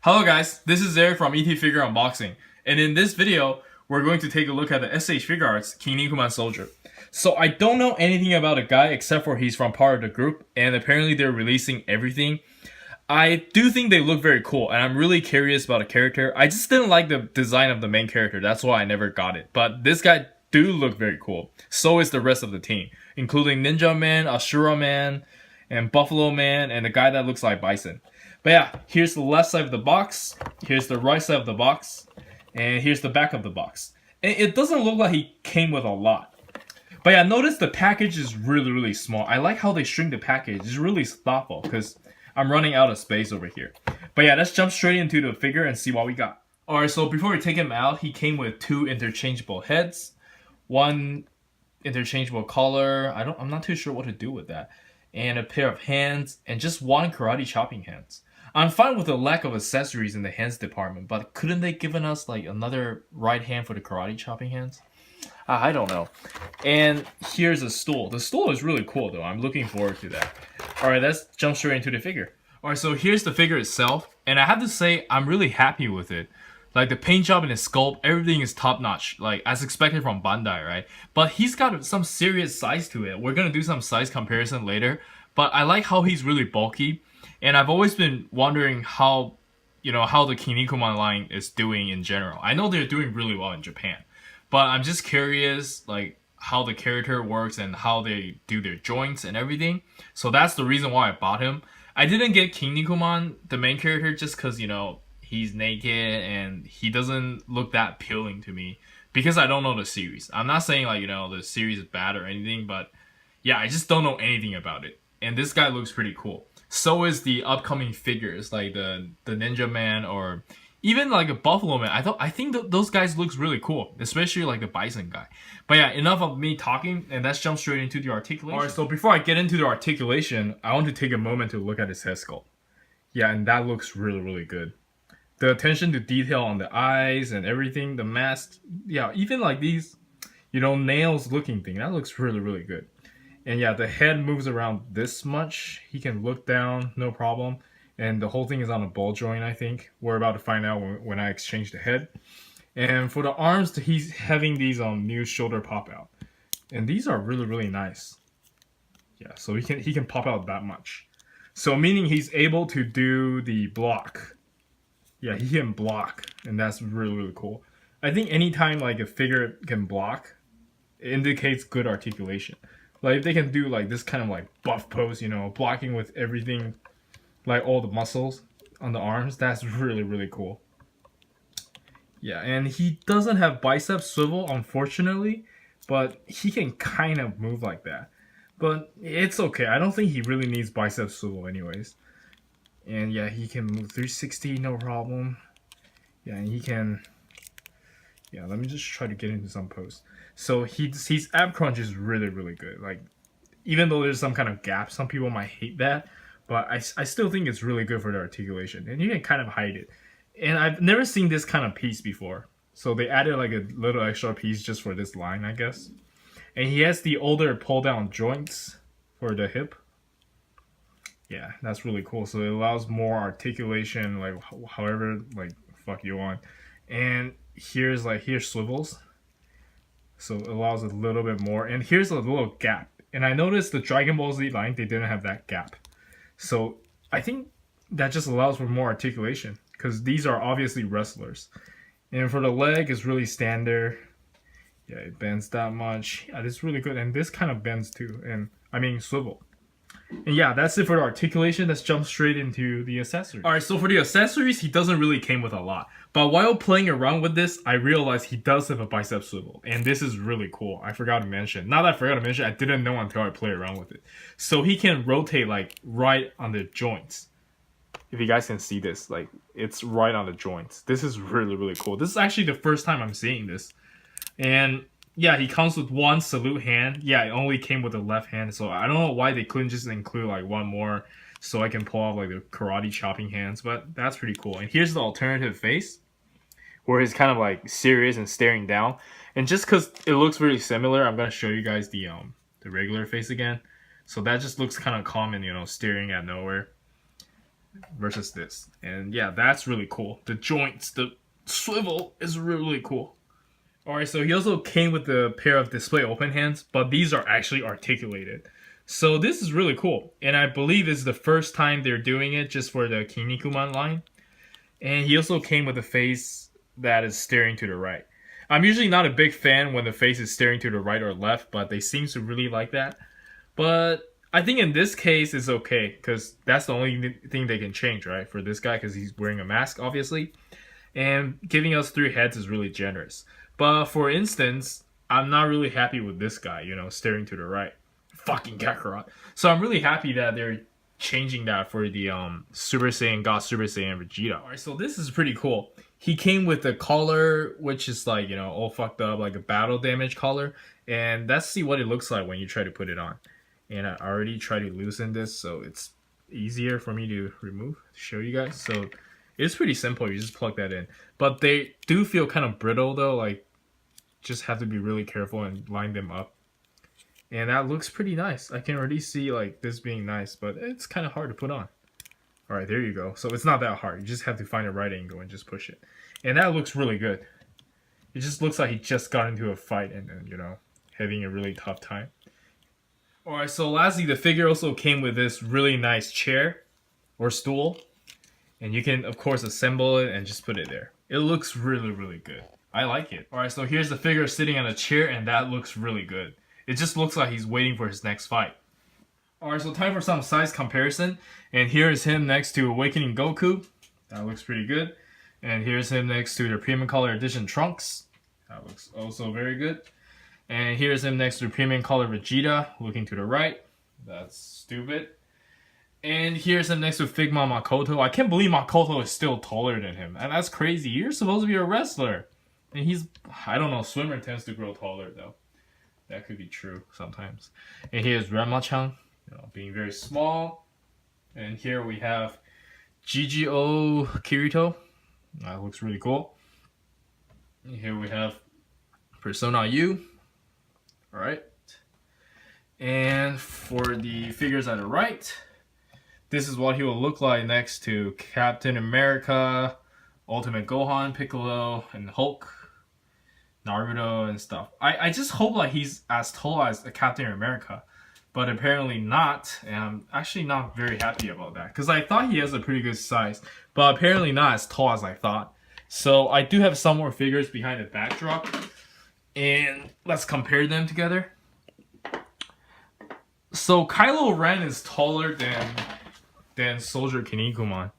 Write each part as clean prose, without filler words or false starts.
Hello guys, this is Eric from ET Figure Unboxing, and in this video, we're going to take a look at the S.H Figuarts Kinnikuman Soldier. So I don't know anything about the guy except for he's from part of the group, and apparently they're releasing everything. I do think they look very cool, and I'm really curious about the character. I just didn't like the design of the main character, that's why I never got it. But this guy do look very cool. So is the rest of the team, including Ninja Man, Ashura Man, and Buffalo Man, and the guy that looks like Bison. But yeah, here's the left side of the box, here's the right side of the box, and here's the back of the box. And it doesn't look like he came with a lot. But yeah, notice the package is really small. I like how they shrink the package. It's really thoughtful because I'm running out of space over here. But yeah, let's jump straight into the figure and see what we got. Alright, so before we take him out, he came with 2 interchangeable heads, 1 interchangeable collar. I'm not too sure what to do with that. And a pair of hands, and just 1 karate chopping hands. I'm fine with the lack of accessories in the hands department, but couldn't they given us like another right hand for the karate chopping hands? I don't know. And here's a stool. The stool is really cool though. I'm looking forward to that. Alright, let's jump straight into the figure. Alright, so here's the figure itself, and I have to say I'm really happy with it. Like the paint job and the sculpt, everything is top notch, like as expected from Bandai, right? But he's got some serious size to it. We're gonna do some size comparison later, but I like how he's really bulky. And I've always been wondering how the Kinnikuman line is doing in general. I know they're doing really well in Japan, but I'm just curious like how the character works and how they do their joints and everything. So that's the reason why I bought him. I didn't get Kinnikuman, the main character, just because, he's naked and he doesn't look that appealing to me because I don't know the series. I'm not saying like, the series is bad or anything, but yeah, I just don't know anything about it. And this guy looks pretty cool. So is the upcoming figures, like the Ninja Man or even like a Buffalo Man. I think those guys looks really cool, especially like the Bison guy. But yeah, enough of me talking, and let's jump straight into the articulation. Alright, so before I get into the articulation, I want to take a moment to look at his head sculpt. Yeah, and that looks really good. The attention to detail on the eyes and everything, the mask, yeah, even like these, nails looking thing, that looks really good. And yeah, the head moves around this much. He can look down, no problem. And the whole thing is on a ball joint, I think. We're about to find out when I exchange the head. And for the arms, he's having these new shoulder pop out. And these are really nice. Yeah, so he can pop out that much. So meaning he's able to do the block. Yeah, he can block, and that's really cool. I think anytime like a figure can block, it indicates good articulation. Like if they can do like this kind of like buff pose, blocking with everything, like all the muscles on the arms, that's really cool. Yeah, and he doesn't have bicep swivel, unfortunately, but he can kind of move like that. But it's okay. I don't think he really needs bicep swivel anyways. And yeah, he can move 360, no problem. Yeah, and he can... Yeah, let me just try to get into some pose. So his ab crunch is really good. Like, even though there's some kind of gap, some people might hate that, but I still think it's really good for the articulation. And you can kind of hide it. And I've never seen this kind of piece before. So they added like a little extra piece just for this line, I guess. And he has the older pull down joints for the hip. Yeah, that's really cool. So it allows more articulation, like however like fuck you want. And here's swivels. So it allows a little bit more. And here's a little gap. And I noticed the Dragon Ball Z line, they didn't have that gap. So I think that just allows for more articulation, because these are obviously wrestlers. And for the leg, it's really standard. Yeah, it bends that much. Yeah, it's really good. And this kind of bends too. And I mean swivel. And yeah, that's it for the articulation. Let's jump straight into the accessories. Alright, so for the accessories, he doesn't really came with a lot. But while playing around with this, I realized he does have a bicep swivel. And this is really cool. I forgot to mention. Not that I forgot to mention, I didn't know until I played around with it. So he can rotate like right on the joints. If you guys can see this, like it's right on the joints. This is really cool. This is actually the first time I'm seeing this. And yeah, he comes with 1 salute hand. Yeah, it only came with the left hand, so I don't know why they couldn't just include like 1 more so I can pull off like the karate chopping hands, but that's pretty cool. And here's the alternative face, where he's kind of like serious and staring down. And just because it looks really similar, I'm gonna show you guys the regular face again. So that just looks kind of calm and staring at nowhere. versus this. And yeah, that's really cool. The joints, the swivel is really cool. Alright, so he also came with a pair of display open hands, but these are actually articulated. So this is really cool. And I believe this is the first time they're doing it just for the Kinnikuman line. And he also came with a face that is staring to the right. I'm usually not a big fan when the face is staring to the right or left, but they seem to really like that. But I think in this case it's okay, because that's the only thing they can change, right? For this guy, because he's wearing a mask, obviously. And giving us 3 heads is really generous. But for instance, I'm not really happy with this guy, you know, staring to the right. Fucking Kakarot. So I'm really happy that they're changing that for the Super Saiyan God Super Saiyan Vegeta. Alright, so this is pretty cool. He came with a collar, which is like, you know, all fucked up, like a battle damage collar. And let's see what it looks like when you try to put it on. And I already tried to loosen this, so it's easier for me to remove, to show you guys. So it's pretty simple, you just plug that in. But they do feel kind of brittle though, like just have to be really careful and line them up. And that looks pretty nice. I can already see like this being nice, but it's kind of hard to put on. Alright, there you go. So it's not that hard. You just have to find the right angle and just push it. And that looks really good. It just looks like he just got into a fight and then, you know, having a really tough time. Alright, so lastly, the figure also came with this really nice chair or stool. And you can, of course, assemble it and just put it there. It looks really, really good. I like it. Alright, so here's the figure sitting on a chair, and that looks really good. It just looks like he's waiting for his next fight. Alright, so time for some size comparison. And here is him next to Awakening Goku. That looks pretty good. And here's him next to the Premium Color Edition Trunks. That looks also very good. And here's him next to Premium Color Vegeta, looking to the right. That's stupid. And here's him next to Figma Makoto. I can't believe Makoto is still taller than him. And that's crazy. You're supposed to be a wrestler. And he's, I don't know, swimmer tends to grow taller though. That could be true sometimes. And here's Ranma-chan, you know, being very small. And here we have GGO Kirito. That looks really cool. And here we have Persona U. Alright. And for the figures on the right, this is what he will look like next to Captain America, Ultimate Gohan, Piccolo, and Hulk, Naruto, and stuff. I just hope like he's as tall as Captain America, but apparently not, and I'm actually not very happy about that, because I thought he has a pretty good size, but apparently not as tall as I thought. So I do have some more figures behind the backdrop, and let's compare them together. So Kylo Ren is taller than Soldier Kinnikuman.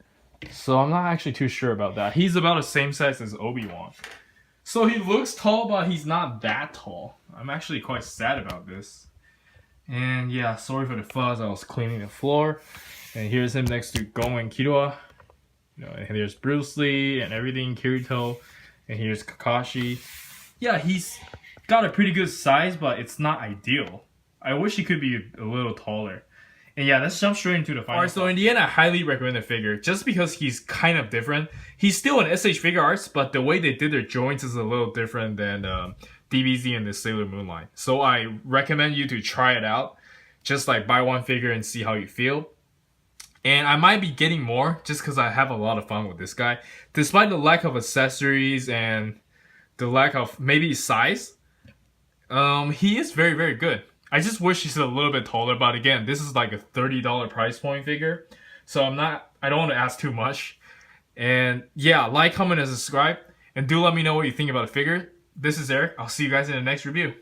So I'm not actually too sure about that. He's about the same size as Obi-Wan. So he looks tall, but he's not that tall. I'm actually quite sad about this. And yeah, sorry for the fuzz. I was cleaning the floor. And here's him next to Gon and Killua. You know, and there's Bruce Lee and everything, Kirito. And here's Kakashi. Yeah, he's got a pretty good size, but it's not ideal. I wish he could be a little taller. And yeah, let's jump straight into the final. Alright, so in the end, I highly recommend the figure, just because he's kind of different. He's still an S.H Figuarts, but the way they did their joints is a little different than DBZ and the Sailor Moon line. So I recommend you to try it out. Just like buy one figure and see how you feel. And I might be getting more, just because I have a lot of fun with this guy. Despite the lack of accessories and the lack of maybe size, he is very, very good. I just wish he's a little bit taller, but again, this is like a $30 price point figure. So I don't want to ask too much. And yeah, like, comment, and subscribe. And do let me know what you think about the figure. This is Eric. I'll see you guys in the next review.